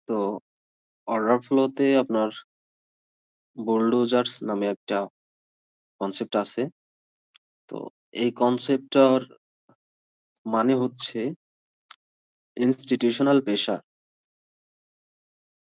তো অর্ডার ফ্লোতে আপনার বুলডোজার্স নামে একটা কনসেপ্ট আছে। তো এই কনসেপ্টটার মানে হচ্ছে ইনস্টিটিউশনাল প্রেশার।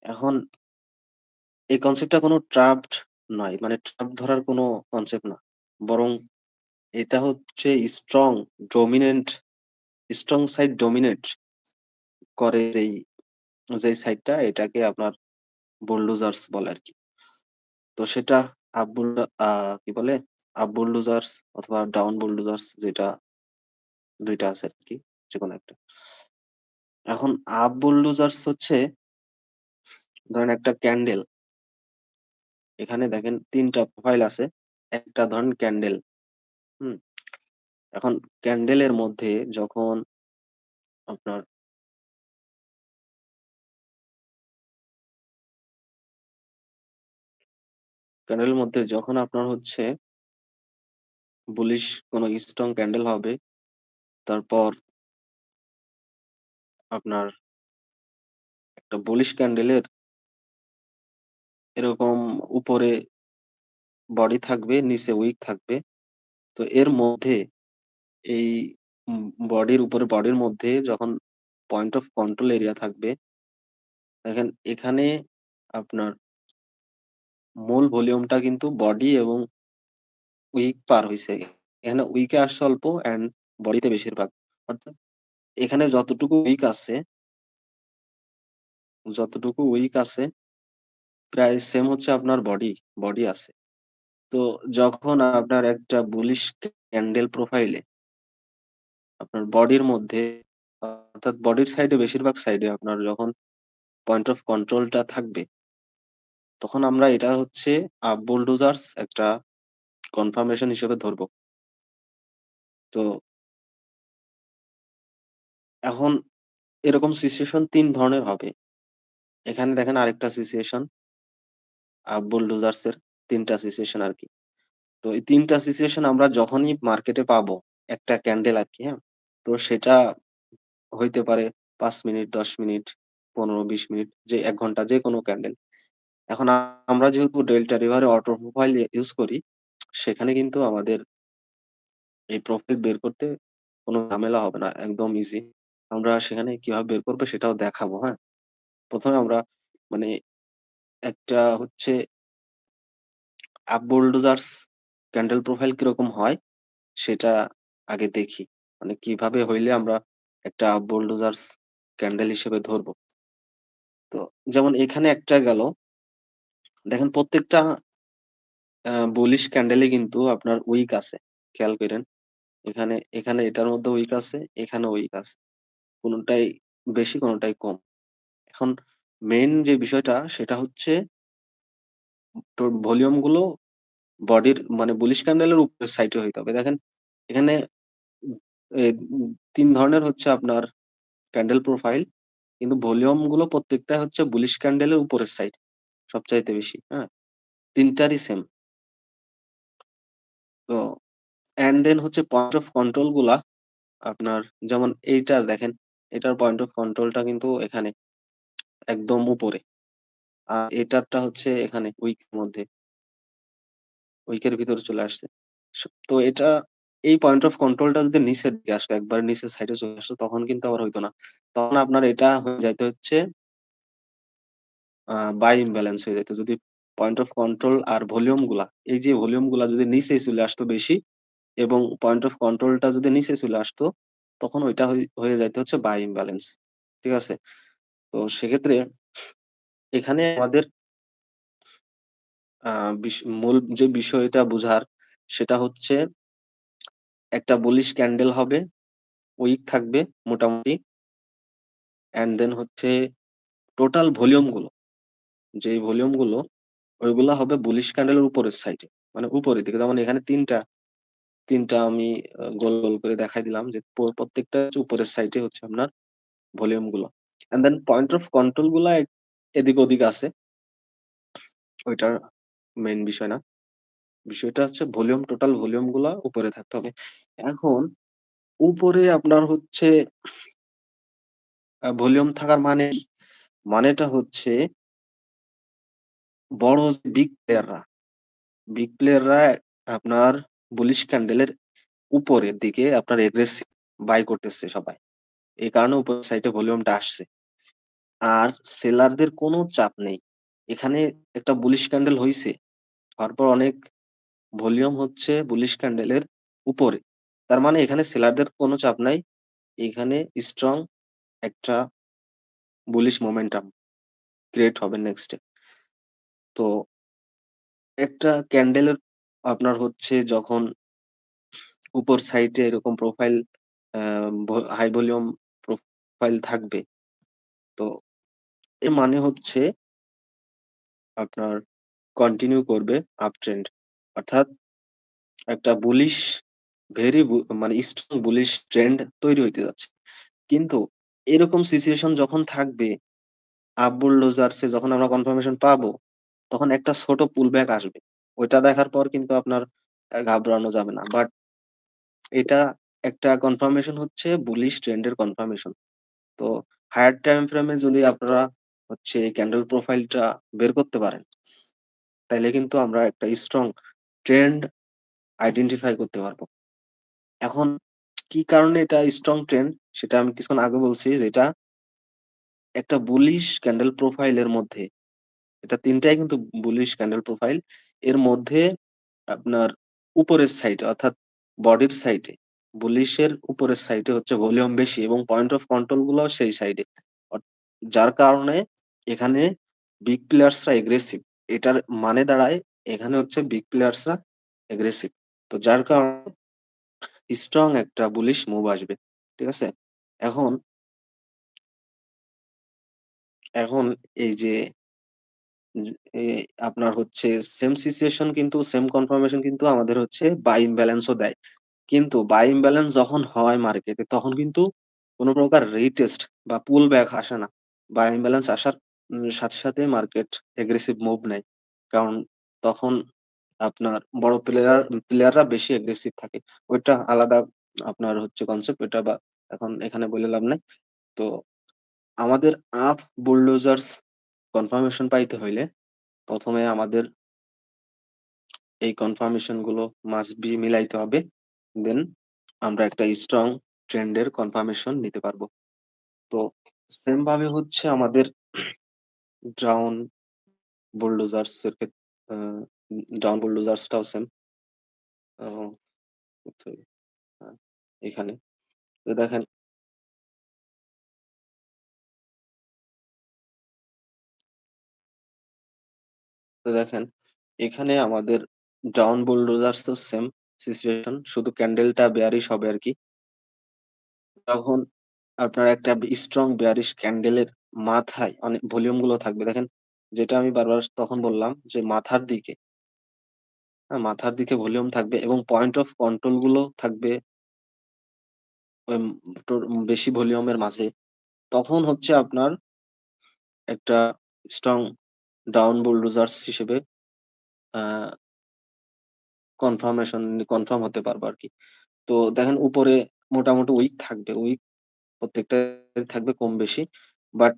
এখন এই কনসেপ্টটা কোনো ট্রাপড নয়। মানে ট্রাপ ধরার কোনো কনসেপ্ট না। বরং এটা হচ্ছে ডমিনেন্ট স্ট্রং সাইড ডমিনেট করে যেই সাইডটা এটাকে আপনার বুলডোজার্স বলে আরকি। তো সেটা আপ বুল আ কি বলে? আপ বুলডোজার্স অথবা ডাউন বুলডোজার্স যেটা ২ টা আছে আরকি, যেকোনো একটা। এখন আপ বুলডোজার্স হচ্ছে ধরেন একটা ক্যান্ডেল। এখানে দেখেন ৩ টা প্রোফাইল আছে। একটা ধরেন ক্যান্ডেল, হুম? এখন ক্যান্ডেলের মধ্যে যখন আপনার ক্যান্ডেলের মধ্যে যখন আপনার হচ্ছে বুলিশ কোনো স্ট্রং ক্যান্ডেল হবে, তারপর আপনার একটা বুলিশ ক্যান্ডেলের এরকম উপরে বডি থাকবে, নিচে উইক থাকবে। তো এর মধ্যে এই উম বডির মধ্যে যখন পয়েন্ট অফ কন্ট্রোল এরিয়া থাকবে, দেখেন এখানে আপনার মূল ভলিউমটা কিন্তু বডি এবং উইক পার হইছে। এখানে উইকে আসছে অল্প অ্যান্ড বডিতে বেশিরভাগ। অর্থাৎ এখানে যতটুকু উইক আছে প্রায় সেম হচ্ছে আপনার বডি আছে। তো যখন আপনার একটা বুলিশ ক্যান্ডেল প্রোফাইলে আপনার বডির মধ্যে অর্থাৎ বডির সাইডে বেশিরভাগ সাইডে আপনার যখন পয়েন্ট অফ কন্ট্রোলটা থাকবে, তখন আমরা এটা হচ্ছে আপ বুলডোজার্স একটা কনফার্মেশন হিসেবে ধরবো। তো এখন এরকম সিচুয়েশন ৩ ধরনের হবে। এখানে দেখেন আরেকটা সিচুয়েশন আপ বুলডোজার্স এর ৩ টা সিচুয়েশন আরকি। তো এই ৩ টা সিচুয়েশন আমরা যখনই মার্কেটে পাবো, একটা ক্যান্ডেল আরকি, হ্যাঁ? তো সেটা হইতে পারে ৫ মিনিট, ১০ মিনিট, ১৫-২০ মিনিট, যে ১ ঘন্টা যেকোনো ক্যান্ডেল। এখন আমরা যেহেতু ডেল্টা রিভারে অটো প্রোফাইল ইউজ করি, সেখানে কিন্তু আমাদের এই প্রোফাইল বের করতে কোনো ঝামেলা হবে না। একদম ইজি। আমরা সেখানে কিভাবে বের করব সেটাও দেখাবো, হ্যাঁ? ১ম এ আমরা মানে একটা হচ্ছে আপ বুলডোজার্স ক্যান্ডেল প্রোফাইল কিরকম হয় সেটা আগে দেখি। মানে কিভাবে হইলে আমরা একটা আপ বুলডোজার্স ক্যান্ডেল হিসেবে ধরবো। তো যেমন এখানে একটা গেল। দেখেন প্রত্যেকটা বুলিশ ক্যান্ডেলই কিন্তু আপনার উইক আছে। খেয়াল কইরেন। এখানে এটার মধ্যে উইক আছে, এখানেও উইক আছে। কোনটাই বেশি, কোনটাই কম। এখন মেইন যে বিষয়টা সেটা হচ্ছে ভলিউম গুলো বডির মানে বুলিশ ক্যান্ডেলের উপরের সাইডে হইতে হবে। দেখেন এখানে উম এ ৩ ধরনের হচ্ছে আপনার ক্যান্ডেল প্রোফাইল। কিন্তু ভলিউম গুলো প্রত্যেকটা হচ্ছে বুলিশ ক্যান্ডেলের উপরের সাইড সবচাইতে বেশি, হ্যাঁ? ৩ টারই সেম। তো অ্যান্ড দেন হচ্ছে পয়েন্ট অফ কন্ট্রোল গুলা আপনার যেমন এইটার দেখেন, এটার পয়েন্ট অফ কন্ট্রোলটা কিন্তু এখানে একদম উপরে। আর এটারটা হচ্ছে এখানে উইকের ভিতরে চলে আসছে। তো এটা এই পয়েন্ট অফ কন্ট্রোলটা যদি নিচের দিকে আসতো, একবারে নিচের সাইডে চলে আসতো তখন কিন্তু আবার হইতো না। তখন আপনার এটা হয়ে যাইতে হচ্ছে বাই ইমব্যালেন্স হয়ে যাইত। যদি পয়েন্ট অফ কন্ট্রোল আর ভলিউম গুলা, এই যে ভলিউম গুলা যদি নিচে চলে আসতো বেশি এবং পয়েন্ট অফ কন্ট্রোলটা যদি নিচে চলে আসতো, তখন ওইটা হয়ে যাইতে হচ্ছে বাই ইমব্যালেন্স। ঠিক আছে? তো সেক্ষেত্রে এখানে আমাদের আ মূল যে বিষয়টা বুঝার সেটা হচ্ছে একটা বুলিশ ক্যান্ডেল হবে, উইক থাকবে মোটামুটি। অ্যান্ড দেন হচ্ছে টোটাল ভলিউম গুলো, যেই ভলিউম গুলো ওইগুলা হবে বুলিশ ক্যান্ডেলের উপরের সাইডে। মানে উপরের দিকে। যেমন এখানে ৩ টা আমি গোল করে দেখাই দিলাম যে প্রত্যেকটা হচ্ছে উপরের সাইডে হচ্ছে আপনার ভলিউম গুলো। And then point of control গুলা এদিক ওদিক আছে। ওইটা মেইন বিষয় না। বিষয়টা হচ্ছে টোটাল ভলিউম গুলা উপরে থাকতে হবে। এখন উপরে আপনার হচ্ছে ভলিউম থাকার মানে কি? মানেটা হচ্ছে বড় যে বিগ প্লেয়াররা আপনার বুলিশ ক্যান্ডেলের উপরের দিকে আপনার এগ্রেসিভ বাই করতেছে সবাই। এই কারণে উপরের সাইডে ভলিউমটা আসছে। আর সেলারদের কোনো চাপ নেই। এখানে একটা বুলিশ ক্যান্ডেল হইছে। হওয়ার পর অনেক ভলিউম হচ্ছে বুলিশ ক্যান্ডেলের উপরে। তার মানে এখানে সেলারদের কোনো চাপ নাই। এখানে স্ট্রং একটা বুলিশ মোমেন্টাম ক্রিয়েট হবে নেক্সট ডে। তো একটা ক্যান্ডেলের আপনার হচ্ছে যখন উপর সাইডে এরকম প্রোফাইল আ হাই ভলিউম প্রোফাইল থাকবে। তো এর মানে হচ্ছে আপনার কন্টিনিউ করবে আপ ট্রেন্ড। অর্থাৎ একটা বুলিশ ভেরি মানে স্ট্রং বুলিশ ট্রেন্ড তৈরি হইতে যাচ্ছে। কিন্তু এরকম সিচুয়েশন যখন থাকবে, আপ বুলডোজারস এ যখন আমরা কনফার্মেশন পাবো, তখন একটা ছোট পুল ব্যাক আসবে। ওইটা দেখার পর কিন্তু আপনার ঘাবড়ানো যাবে না। বাট এটা একটা কনফার্মেশন হচ্ছে বুলিশ ট্রেন্ড এর কনফার্মেশন। তো হায়ার টাইম ফ্রেমে যদি আপনারা হচ্ছে এই ক্যান্ডেল প্রোফাইলটা বের করতে পারেন, তাইলে কিন্তু আমরা একটা স্ট্রং ট্রেন্ড আইডেন্টিফাই করতে পারবো। এখন কি কারণে এটা স্ট্রং ট্রেন্ড সেটা আমি কিছুক্ষণ আগে বলছি যে এটা একটা বুলিশ ক্যান্ডেল প্রোফাইলের মধ্যে এটা ৩ টাই কিন্তু বুলিশ ক্যান্ডেল প্রোফাইল। এর মধ্যে আপনার উপরের সাইডে অর্থাৎ বডির সাইডে বুলিশের উপরের সাইডে হচ্ছে ভলিউম বেশি এবং পয়েন্ট অফ কন্ট্রোল গুলাও সেই সাইডে। অর যার কারণে এখানে বিগ প্লেয়ার্সরা এগ্রেসিভ। এটার মানে দাঁড়ায় এখানে হচ্ছে বিগ প্লেয়ার্সরা এগ্রেসিভ। তো যার কারণে স্ট্রং একটা বুলিশ মুভ আসবে। ঠিক আছে? এখন এখন এই যে য এ আপনার হচ্ছে সেম সিচুয়েশন কিন্তু সেম কনফার্মেশন কিন্তু আমাদের হচ্ছে বাই ইমব্যালেন্স ও দেয়। কিন্তু বাই ইমব্যালেন্স যখন হয় মার্কেটে তখন কিন্তু কোন প্রকার রিটেস্ট বা পুল ব্যাক আসে না। বাই ইমব্যালেন্স আসার সাথে মার্কেট এগ্রেসিভ মুভ নেয়। কারণ তখন আপনার বড় প্লেয়াররা বেশি এগ্রেসিভ থাকে। ওইটা আলাদা আপনার হচ্ছে কনসেপ্ট ওইটা বা এখন এখানে বলে লাভ নাই। তো আমাদের আপ বুলডোজার্স কনফার্মেশন পাইতে হইলে ১ম এ আমাদের এই কনফার্মেশন গুলো মাস্ট বি মিলাইতে হবে। দেন আমরা একটা স্ট্রং ট্রেন্ড এর কনফার্মেশন নিতে পারবো। তো সেম ভাবে হচ্ছে আমাদের ডাউন বুলডোজার্স এর আ ডাউন বুলডোজার্স টাও সেম। আ কোথায়? আ এখানে। তো দেখেন এখানে আমাদের ডাউন বুলডোজার্স তো সেম সিচুয়েশন শুধু ক্যান্ডেলটা বেয়ারিশ হবে আরকি। তখন আপনার একটা স্ট্রং bearish ক্যান্ডেলের মাথায় অনেক ভলিউম গুলো থাকবে। দেখেন যেটা আমি বারবার তখন বললাম যে মাথার দিকে ভলিউম থাকবে এবং পয়েন্ট অফ কন্ট্রোল গুলো থাকবে ওই বেশি ভলিউমের মাঝে। তখন হচ্ছে আপনার একটা স্ট্রং ডাউন বুলডোজার্স হিসেবে আ কনফার্মেশন কনফার্ম হতে পারবো আরকি। তো দেখেন উপরে মোটামুটি উইক থাকবে। উইক প্রত্যেকটাই থাকবে কম বেশি। বাট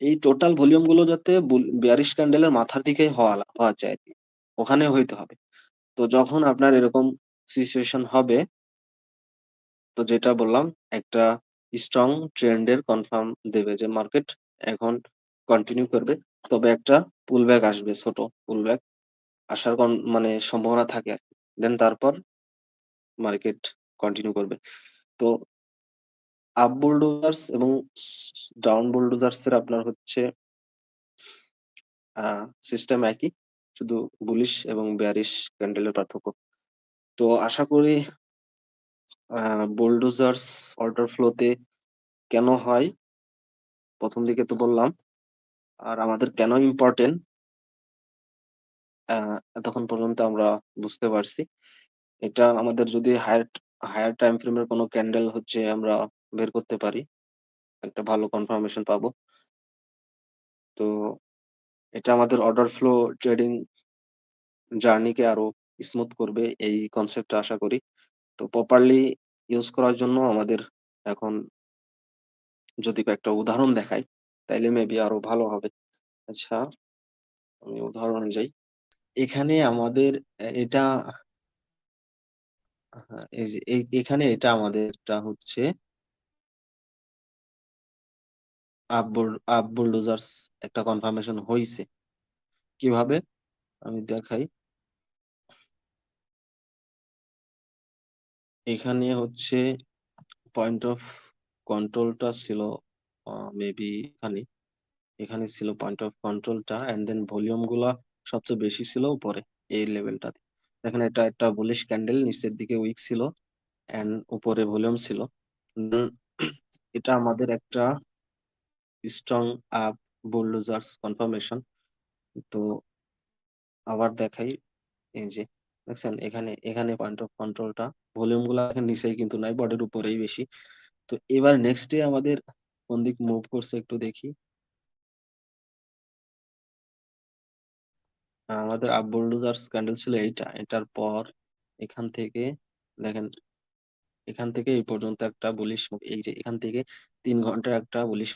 এই টোটাল ভলিউম গুলো যাতে বেয়ারিশ ক্যান্ডেলের মাথার দিকেই হওয়া যায় আরকি। ওখানে হইতে হবে। তো যখন আপনার এরকম সিচুয়েশন হবে, তো যেটা বললাম একটা স্ট্রং ট্রেন্ড এর কনফার্ম দেবে যে মার্কেট এখন কন্টিনিউ করবে। তবে একটা পুল ব্যাক আসবে ছোট পুল ব্যাক আসার মানে সম্ভাবনা থাকে আরকি। দেন তারপর মার্কেট কন্টিনিউ করবে। তো আপ বুলডোজার্স এবং ডাউন বুলডোজার্স এর আপনার হচ্ছে আ সিস্টেম একই। শুধু বুলিশ এবং বেয়ারিশ ক্যান্ডেলের পার্থক্য। তো আশা করি আ বুলডোজার্স অর্ডার ফ্লো তে কেন হয়? ১ম দিকে তো বললাম। আর আমাদের কেন ইম্পোর্টেন্ট আ এতক্ষণ পর্যন্ত আমরা বুঝতে পারছি। এটা আমাদের যদি হায়ার টাইম ফ্রেম এর কোনো ক্যান্ডেল হচ্ছে আমরা বের করতে পারি, একটা ভালো কনফার্মেশন পাবো। তো এটা আমাদের অর্ডার ফ্লো ট্রেডিং জার্নি কে আরো স্মুথ করবে এই কনসেপ্টটা আশা করি। তো প্রপারলি ইউজ করার জন্য আমাদের এখন যদি কয়েকটা উদাহরণ দেখাই, তাইলে মেবি আরো ভালো হবে। আচ্ছা, আমি উদাহরণে যাই। এখানে আমাদের এটা এই যে এখানে এটা আমাদেরটা হচ্ছে আপ বুলডোজার্স একটা কনফার্মেশন হইছে। কিভাবে? আমি দেখাই। এখানে হচ্ছে পয়েন্ট অফ কন্ট্রোলটা ছিল মেবি এখানে। এখানে ছিল পয়েন্ট অফ কন্ট্রোলটা, এন্ড দেন ভলিউম গুলা সবচেয়ে বেশি ছিল উপরে এই লেভেলটাতে। দেখেন এটা একটা বুলিশ ক্যান্ডেল, নিচের দিকে উইক ছিল এন্ড উপরে ভলিউম ছিল। উম, এটা আমাদের একটা স্ট্রং আপ বুলডোজার্স কনফার্মেশন। তো আবার দেখাই, এই যে দেখছেন এখানে এখানে পয়েন্ট অফ কন্ট্রোলটা, ভলিউম গুলা এখানে নিচেই কিন্তু নাই, বডির উপরেই বেশি। তো এবার নেক্সট ডে আমাদের কোন দিক মুভ করছে একটু দেখি। আমাদের আপ বুলডোজার্স ক্যান্ডেল ছিল এইটা, এটার পর এখান থেকে দেখেন, এখান থেকে এই পর্যন্ত একটা বুলিশ মুভ, এই যে এখান থেকে 3 ঘন্টার একটা বুলিশ